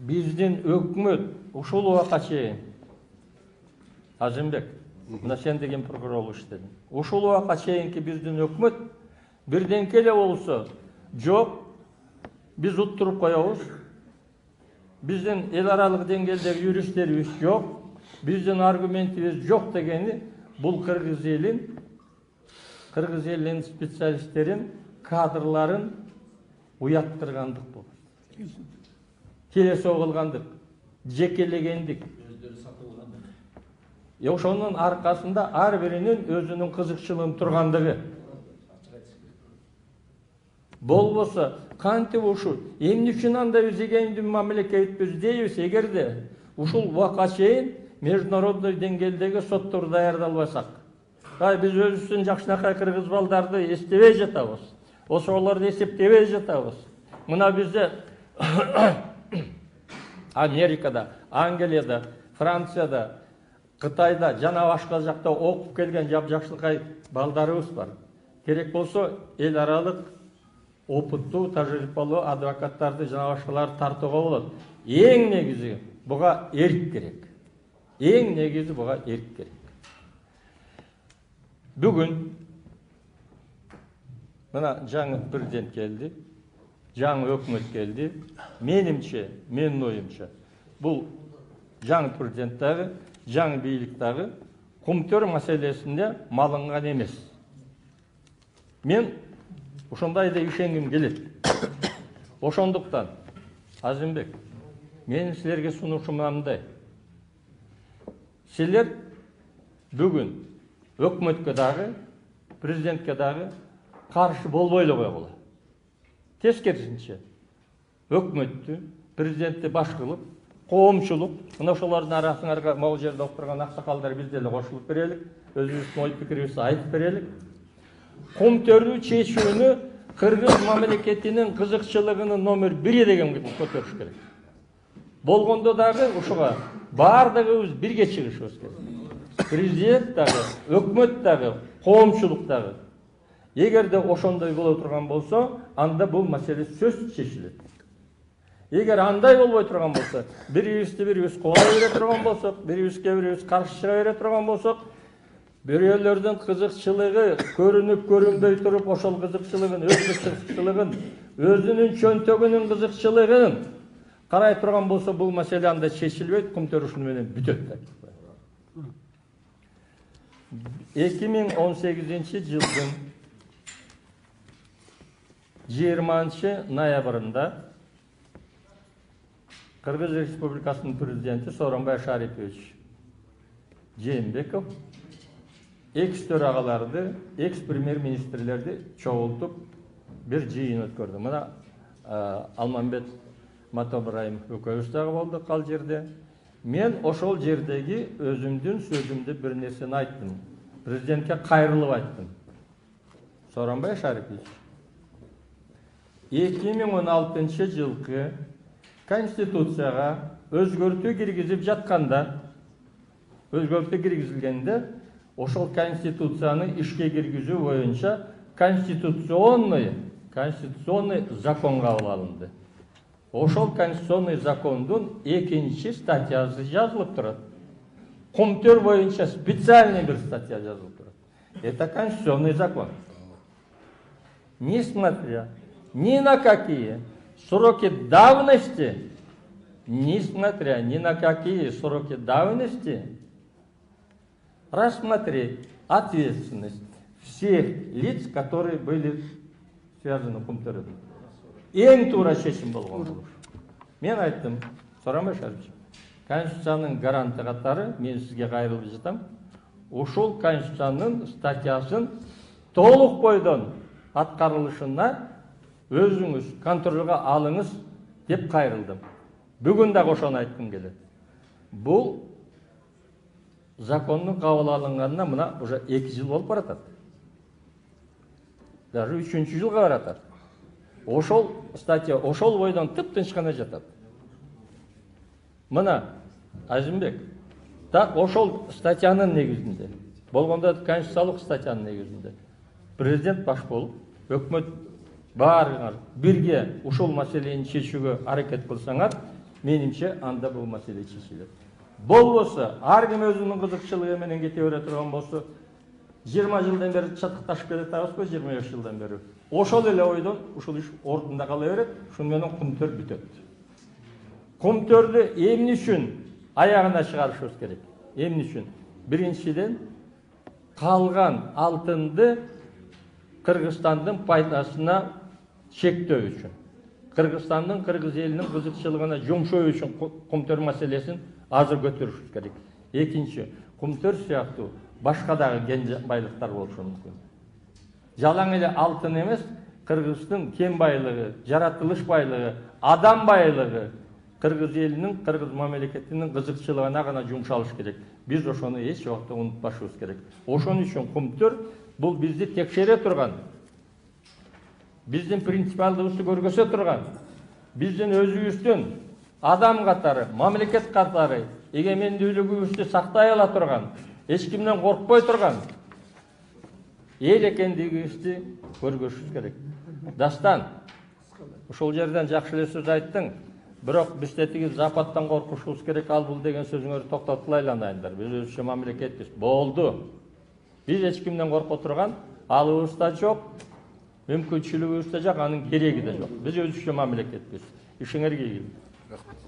биздин өкмөт ушул убакка чейин Азимбек, мына сен деген прокурор болуп иштедиң. Ушул убакка чейинки биздин өкмөт бирденке эле болсо, жок, биз уттуруп коебуз. Биздин эл аралык деңгээлдеги юристтерибиз жок, биздин аргументибиз жок дегени бул кыргыз элинин специалисттерин, кадрларын уяттыргандык болот. Келесоо кылгандык, жекелегендик. Ошонун аркасында ар биринин өзүнүн кызыкчылыгын тургандыгы. Болбосо, кантип ушул эмне үчүн анда биз эгемдүү мамлекетпиз дейбиз, эгерде ушул убакка чейин международный деңгээлдеги сотторду даярдалбасак. Биз өзүбүздүн жакшынакай кыргыз балдарды эстебей жатабыз. Ошолорду эсептебей жатабыз. Мына бизде Америкада, Англияда, Францияда, Кытайда, жана башка жакта окуп келген жакшынакай балдарыбыз бар. Керек болсо эл аралык опыттуу, тажрыйбалуу адвокаттарды жана башкаларды тартууга болот. Эң негизи буга эрк керек. Бүгүн мына жаңы президент келди, жаңы өкмөт келди. Менимче, менин оюмча, бул жаңы президент дагы, жаңы бийлик дагы кумтөр маселесинде малынган эмес. Мен ошондой да ишенгим келет. Ошондуктан, Азимбек, менин силерге сунушум мындай. Силер бүгүн өкмөткө дагы, президентке дагы каршы болбой эле койгула. Тескерисинче, өкмөттү, президентти баш кылып, коомчулук, мына ошолордун арасыңарга могул жерде отурган аксакалдар биз деле кошулуп берелик, өзүбүздүн ой пикирибизди айтып берелик. Кумтөрдү чечүүнү кыргыз мамлекетинин кызыкчылыгынын номер 1 деген көтөрүш керек. Болгондо дагы ушуга бардыгыбыз бирге чыгышыбыз керек. Президент дагы, өкмөт дагы, коомчулук дагы. Эгерде ошондой боло турган болсо, анда бул маселе сөзсүз чечилет. Эгер андай болбой турган болсо, бирибиз колой бере турган болсок, бирибиз каршы чыга бере турган болсок, бирөөлөрдүн кызыкчылыгы көрүнүп көрүнбөй туруп, ошол кызыкчылыгын, өзүнүн чөнтөгүнүн кызыкчылыгын карай турган болсо, бул маселе анда чечилбейт, кумтөр ушуну менен бүтөт. 2018 жылдын 20 ноябрында Кыргыз Республикасынын президенти Сооронбай Шарипович Жээнбеков экс-төрагаларды, экс-премьер-министрлерди чогултуп бир жыйын өткөрдү. Мына Алмамбет Матабраим экөөбүз дагы болдук ал жерде. Мен ошол жердеги өзүмдүн сөзүмдү бир нерсени айттым. Президентке кайрылып айттым. Сооронбай Шарипович, 2016 жылкы Конституцияга өзгөртүү киргизилгенде, ошол Конституцияны ишке киргизүү боюнча конституционный закон кабыл алынды. Ошол конституционный закондун 2 статьясы жазылып турат. Кумтөр боюнча специальный бир статья жазылып турат. Это конституционный закон. Несмотря ни на какие сроки давности, рассмотреть ответственность всех лиц, которые были связаны с кумтөрдү. Эң туура чечим болгон болуш. Мен айттым, Сооронбай Шарипович, Конституциянын гаранты катары мен сизге кайрылып жатам. Ушул Конституциянын статьясын толук бойдон аткарылышына өзүңүз контролго алыңыз деп кайрылдым. Бүгүн дагы ошону айткым келет. Бул закондун кабыл алынганына мына уже 2 жыл болуп баратат. Даже 3-чү жылга баратат. Ошол статья ошол бойдон тып-тынч гана жатат. Мына Азимбек, так ошол статьянын негизинде, болгондо конституциялык статьянын негизинде президент баш болуп, өкмөт баарыңар бирге ушул маселени чечүүгө аракет кылсаңар, Менимче анда бул маселе чечилет. Болбосо ар ким өзүнүн кызыкчылыгы менен кете бере турган болсо 20 жылдан бери чатыкташып келатабызбы, 25 жылдан бери. Ошол эле ойдон ушул иш ордунда кала берет, шуну менен кумтөр бүтөт. Кумтөрдү эмне үчүн аягына чыгарышыбыз керек? Эмне үчүн? Биринчиден, калган алтынды Кыргызстандын пайдасына чектөө үчүн. Кыргызстандын, кыргыз элинин кызыкчылыгына жумшоо үчүн кумтөр маселесин азыр көтөрүшүбүз керек. Экинчи, кумтөр сыяктуу башка дагы кен байлыктар болушу мүмкүн. Жалаң эле алтын эмес, Кыргыздын кен байлыгы, жаратылыш байлыгы, адам байлыгы кыргыз элинин, кыргыз мамлекетинин кызыкчылыгына гана жумшалыш керек. Биз ошону эч убакта унутпашыбыз керек. Ошон үчүн кумтөр бул бизди текшере турган, биздин принципиалдыгыбызды көргөзө турган, биздин өзүбүздүн адам катары, мамлекет катары эгемендүүлүгүбүздү сактай ала турган, эч кимден коркпой турган эл экендигибизди көргөзүшүбүз керек. Дастан, ушул жерден жакшы эле сөз айттың. Бирок биз тетиги Западтан коркушубуз керек, ал бул деген сөзүңөрдү токтотулайлы анайындар. Биз өзүчө мамлекетпиз. Болду. Биз эч кимден корко турган алыбыз да жок, мүмкүнчүлүгүбүз да жок, анын кереги да жок. Биз өзүчө мамлекетпиз. Ишиңерге ийгилик.